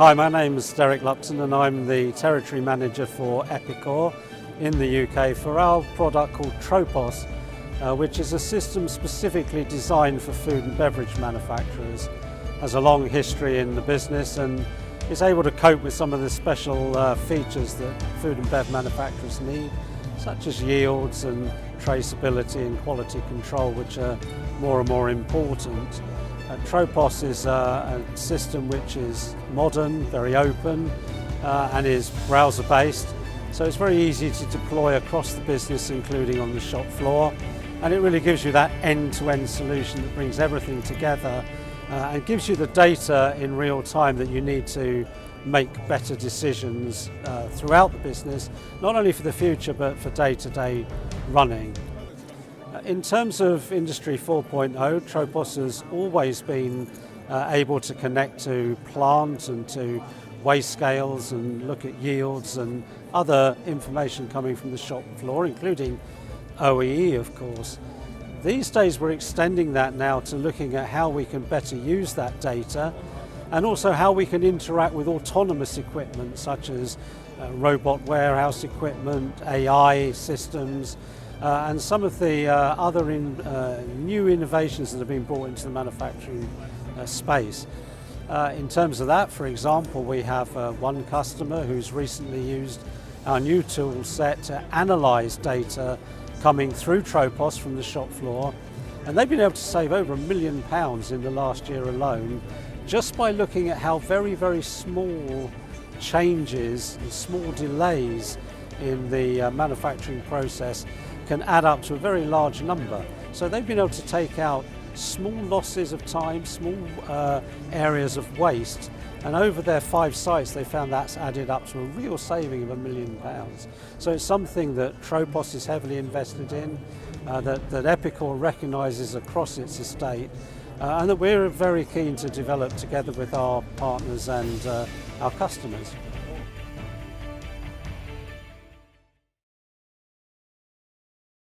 Hi, my name is Derek Lupton and I'm the Territory Manager for Epicor in the UK for our product called Tropos, which is a system specifically designed for food and beverage manufacturers. Has a long history in the business and is able to cope with some of the special features that food and bev manufacturers need, such as yields and traceability and quality control, which are more and more important. Tropos is a system which is modern, very open and is browser based, so it's very easy to deploy across the business, including on the shop floor, and it really gives you that end-to-end solution that brings everything together and gives you the data in real time that you need to make better decisions throughout the business, not only for the future but for day-to-day running. In terms of Industry 4.0, Tropos has always been able to connect to plant and to waste scales and look at yields and other information coming from the shop floor, including OEE, of course. These days we're extending that now to looking at how we can better use that data and also how we can interact with autonomous equipment such as robot warehouse equipment, AI systems, and some of the other new innovations that have been brought into the manufacturing space. In terms of that, for example, we have one customer who's recently used our new tool set to analyse data coming through Tropos from the shop floor, and they've been able to save over £1 million in the last year alone just by looking at how very, very small changes and small delays in the manufacturing process can add up to a very large number. So they've been able to take out small losses of time, small areas of waste, and over their 5 sites they found that's added up to a real saving of £1 million. So it's something that Tropos is heavily invested in, that Epicor recognises across its estate, and that we're very keen to develop together with our partners and our customers.